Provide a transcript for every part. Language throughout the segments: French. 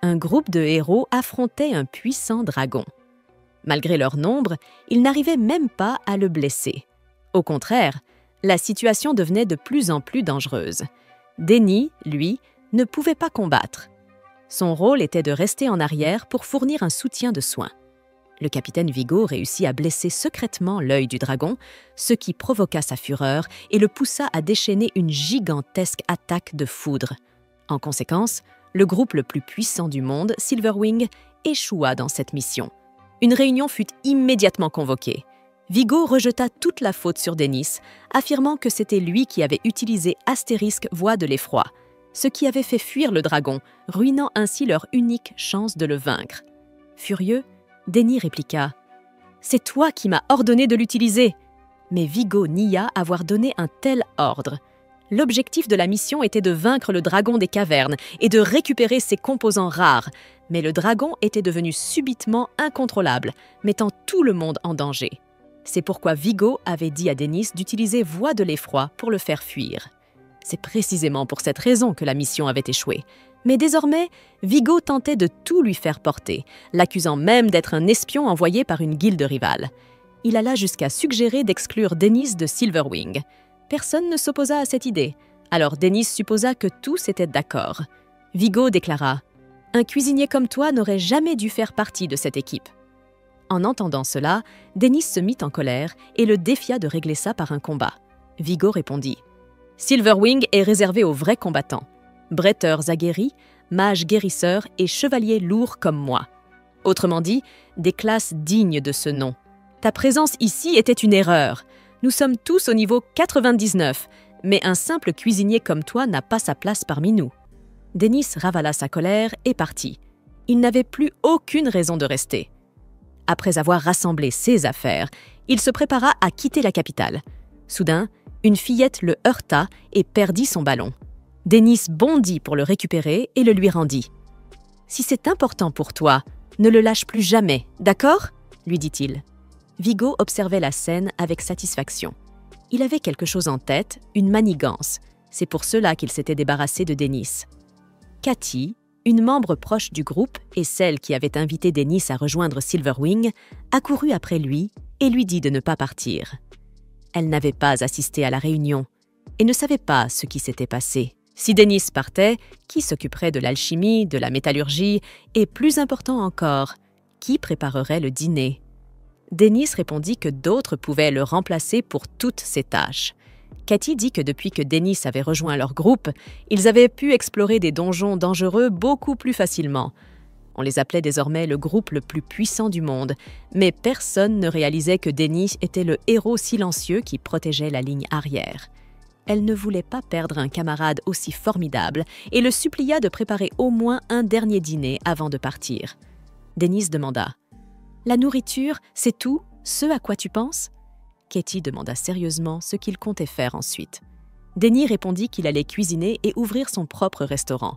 un groupe de héros affrontait un puissant dragon. Malgré leur nombre, ils n'arrivaient même pas à le blesser. Au contraire, la situation devenait de plus en plus dangereuse. Dennis, lui, ne pouvait pas combattre. Son rôle était de rester en arrière pour fournir un soutien de soins. Le capitaine Vigo réussit à blesser secrètement l'œil du dragon, ce qui provoqua sa fureur et le poussa à déchaîner une gigantesque attaque de foudre. En conséquence, le groupe le plus puissant du monde, Silverwing, échoua dans cette mission. Une réunion fut immédiatement convoquée. Vigo rejeta toute la faute sur Dennis, affirmant que c'était lui qui avait utilisé Astérisque Voix de l'Effroi, ce qui avait fait fuir le dragon, ruinant ainsi leur unique chance de le vaincre. Furieux, Dennis répliqua « C'est toi qui m'as ordonné de l'utiliser !» Mais Vigo nia avoir donné un tel ordre. L'objectif de la mission était de vaincre le dragon des cavernes et de récupérer ses composants rares, mais le dragon était devenu subitement incontrôlable, mettant tout le monde en danger. C'est pourquoi Vigo avait dit à Dennis d'utiliser Voix de l'Effroi pour le faire fuir. C'est précisément pour cette raison que la mission avait échoué. Mais désormais, Vigo tentait de tout lui faire porter, l'accusant même d'être un espion envoyé par une guilde rivale. Il alla jusqu'à suggérer d'exclure Dennis de Silverwing. Personne ne s'opposa à cette idée, alors Dennis supposa que tous étaient d'accord. Vigo déclara « Un cuisinier comme toi n'aurait jamais dû faire partie de cette équipe. » En entendant cela, Dennis se mit en colère et le défia de régler ça par un combat. Vigo répondit « Silverwing est réservé aux vrais combattants. Bretteurs aguerris, mages guérisseurs et chevaliers lourds comme moi. Autrement dit, des classes dignes de ce nom. Ta présence ici était une erreur. Nous sommes tous au niveau 99, mais un simple cuisinier comme toi n'a pas sa place parmi nous. » Dennis ravala sa colère et partit. Il n'avait plus aucune raison de rester. Après avoir rassemblé ses affaires, il se prépara à quitter la capitale. Soudain, une fillette le heurta et perdit son ballon. Dennis bondit pour le récupérer et le lui rendit. « Si c'est important pour toi, ne le lâche plus jamais, d'accord ?» lui dit-il. Vigo observait la scène avec satisfaction. Il avait quelque chose en tête, une manigance. C'est pour cela qu'il s'était débarrassé de Dennis. Cathy, une membre proche du groupe et celle qui avait invité Dennis à rejoindre Silverwing, accourut après lui et lui dit de ne pas partir. Elle n'avait pas assisté à la réunion et ne savait pas ce qui s'était passé. Si Dennis partait, qui s'occuperait de l'alchimie, de la métallurgie et, plus important encore, qui préparerait le dîner? Dennis répondit que d'autres pouvaient le remplacer pour toutes ces tâches. Cathy dit que depuis que Dennis avait rejoint leur groupe, ils avaient pu explorer des donjons dangereux beaucoup plus facilement. On les appelait désormais le groupe le plus puissant du monde, mais personne ne réalisait que Dennis était le héros silencieux qui protégeait la ligne arrière. Elle ne voulait pas perdre un camarade aussi formidable et le supplia de préparer au moins un dernier dîner avant de partir. Dennis demanda « La nourriture, c'est tout, ce à quoi tu penses ?» Cathy demanda sérieusement ce qu'il comptait faire ensuite. Dennis répondit qu'il allait cuisiner et ouvrir son propre restaurant.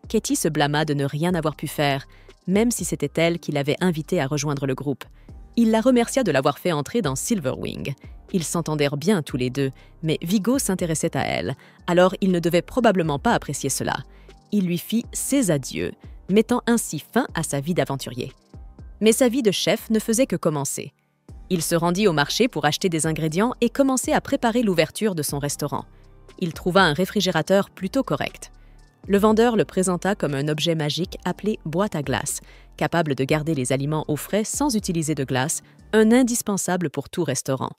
Cathy se blâma de ne rien avoir pu faire, même si c'était elle qui l'avait invité à rejoindre le groupe. Il la remercia de l'avoir fait entrer dans Silverwing. Ils s'entendèrent bien tous les deux, mais Vigo s'intéressait à elle, alors il ne devait probablement pas apprécier cela. Il lui fit ses adieux, mettant ainsi fin à sa vie d'aventurier. Mais sa vie de chef ne faisait que commencer. Il se rendit au marché pour acheter des ingrédients et commencer à préparer l'ouverture de son restaurant. Il trouva un réfrigérateur plutôt correct. Le vendeur le présenta comme un objet magique appelé boîte à glace, capable de garder les aliments au frais sans utiliser de glace, un indispensable pour tout restaurant.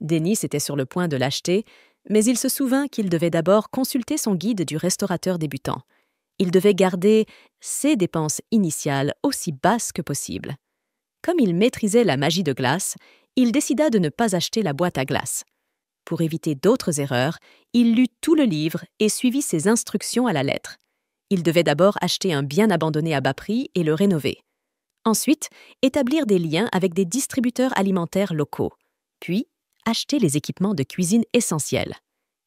Dennis était sur le point de l'acheter, mais il se souvint qu'il devait d'abord consulter son guide du restaurateur débutant. Il devait garder ses dépenses initiales aussi basses que possible. Comme il maîtrisait la magie de glace, il décida de ne pas acheter la boîte à glace. Pour éviter d'autres erreurs, il lut tout le livre et suivit ses instructions à la lettre. Il devait d'abord acheter un bien abandonné à bas prix et le rénover. Ensuite, établir des liens avec des distributeurs alimentaires locaux. Puis, acheter les équipements de cuisine essentiels.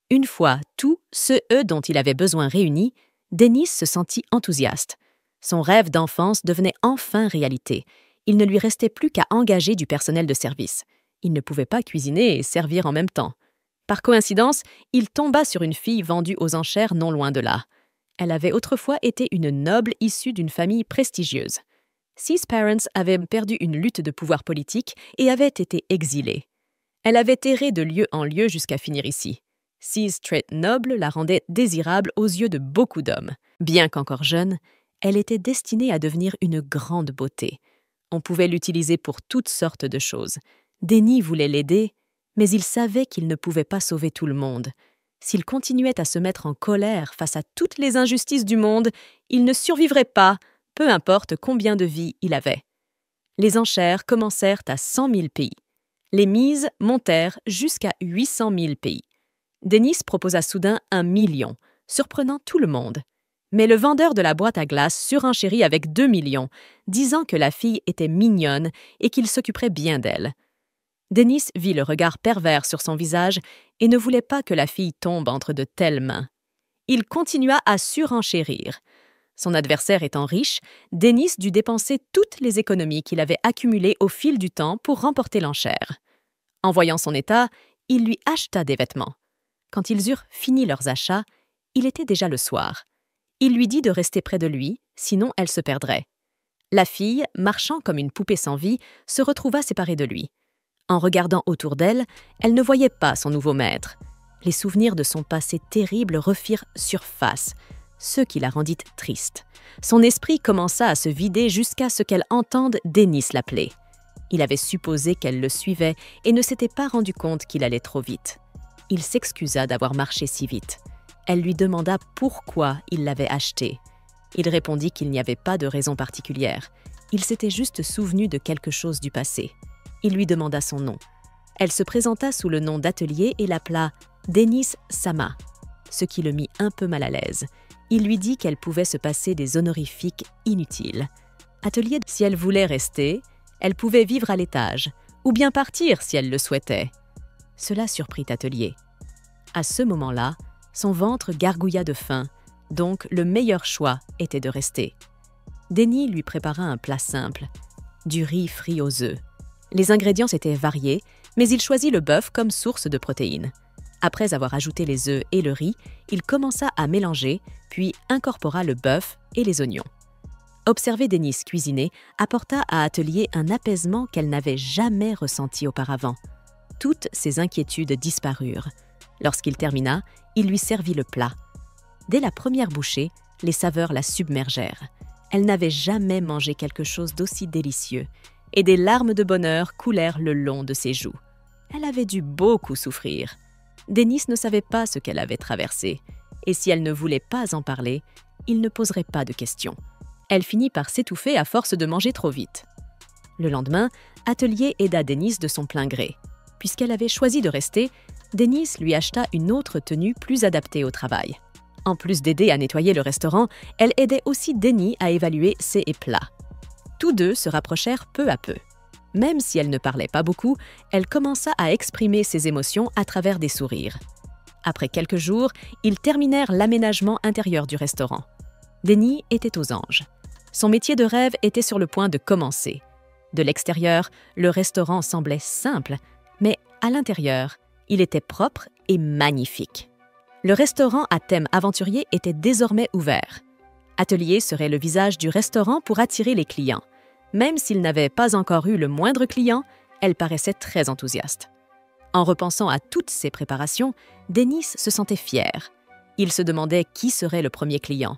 Une fois tout ce dont il avait besoin réunis, Dennis se sentit enthousiaste. Son rêve d'enfance devenait enfin réalité. Il ne lui restait plus qu'à engager du personnel de service. Il ne pouvait pas cuisiner et servir en même temps. Par coïncidence, il tomba sur une fille vendue aux enchères non loin de là. Elle avait autrefois été une noble issue d'une famille prestigieuse. Ses parents avaient perdu une lutte de pouvoir politique et avaient été exilés. Elle avait erré de lieu en lieu jusqu'à finir ici. Ses traits nobles la rendaient désirable aux yeux de beaucoup d'hommes. Bien qu'encore jeune, elle était destinée à devenir une grande beauté. On pouvait l'utiliser pour toutes sortes de choses. Denny voulait l'aider, mais il savait qu'il ne pouvait pas sauver tout le monde. S'il continuait à se mettre en colère face à toutes les injustices du monde, il ne survivrait pas, peu importe combien de vies il avait. Les enchères commencèrent à 100 000 pays. Les mises montèrent jusqu'à 800 000 pays. Dennis proposa soudain 1 million, surprenant tout le monde. Mais le vendeur de la boîte à glace surenchérit avec 2 millions, disant que la fille était mignonne et qu'il s'occuperait bien d'elle. Dennis vit le regard pervers sur son visage et ne voulait pas que la fille tombe entre de telles mains. Il continua à surenchérir. Son adversaire étant riche, Dennis dut dépenser toutes les économies qu'il avait accumulées au fil du temps pour remporter l'enchère. En voyant son état, il lui acheta des vêtements. Quand ils eurent fini leurs achats, il était déjà le soir. Il lui dit de rester près de lui, sinon elle se perdrait. La fille, marchant comme une poupée sans vie, se retrouva séparée de lui. En regardant autour d'elle, elle ne voyait pas son nouveau maître. Les souvenirs de son passé terrible refirent surface, ce qui la rendit triste. Son esprit commença à se vider jusqu'à ce qu'elle entende Dennis l'appeler. Il avait supposé qu'elle le suivait et ne s'était pas rendu compte qu'il allait trop vite. Il s'excusa d'avoir marché si vite. Elle lui demanda pourquoi il l'avait acheté. Il répondit qu'il n'y avait pas de raison particulière. Il s'était juste souvenu de quelque chose du passé. Il lui demanda son nom. Elle se présenta sous le nom d'Atelier et l'appela Dennis Sama, ce qui le mit un peu mal à l'aise. Il lui dit qu'elle pouvait se passer des honorifiques inutiles. Atelier, si elle voulait rester, elle pouvait vivre à l'étage, ou bien partir si elle le souhaitait. Cela surprit Atelier. À ce moment-là, son ventre gargouilla de faim, donc le meilleur choix était de rester. Denny lui prépara un plat simple, du riz frit aux œufs. Les ingrédients étaient variés, mais il choisit le bœuf comme source de protéines. Après avoir ajouté les œufs et le riz, il commença à mélanger, puis incorpora le bœuf et les oignons. Observer Dennis cuisiner apporta à Atelier un apaisement qu'elle n'avait jamais ressenti auparavant. Toutes ses inquiétudes disparurent. Lorsqu'il termina, il lui servit le plat. Dès la première bouchée, les saveurs la submergèrent. Elle n'avait jamais mangé quelque chose d'aussi délicieux, et des larmes de bonheur coulèrent le long de ses joues. Elle avait dû beaucoup souffrir. Dennis ne savait pas ce qu'elle avait traversé, et si elle ne voulait pas en parler, il ne poserait pas de questions. Elle finit par s'étouffer à force de manger trop vite. Le lendemain, Atelier aida Dennis de son plein gré. Puisqu'elle avait choisi de rester, Dennis lui acheta une autre tenue plus adaptée au travail. En plus d'aider à nettoyer le restaurant, elle aidait aussi Denny à évaluer ses plats. Tous deux se rapprochèrent peu à peu. Même si elle ne parlait pas beaucoup, elle commença à exprimer ses émotions à travers des sourires. Après quelques jours, ils terminèrent l'aménagement intérieur du restaurant. Denny était aux anges. Son métier de rêve était sur le point de commencer. De l'extérieur, le restaurant semblait simple, mais à l'intérieur, il était propre et magnifique. Le restaurant à thème aventurier était désormais ouvert. Atelier serait le visage du restaurant pour attirer les clients. Même s'il n'avait pas encore eu le moindre client, elle paraissait très enthousiaste. En repensant à toutes ces préparations, Dennis se sentait fier. Il se demandait qui serait le premier client.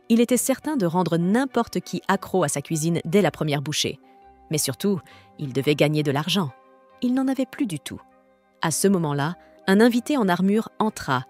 Il était certain de rendre n'importe qui accro à sa cuisine dès la première bouchée. Mais surtout, il devait gagner de l'argent. Il n'en avait plus du tout. À ce moment-là, un invité en armure entra.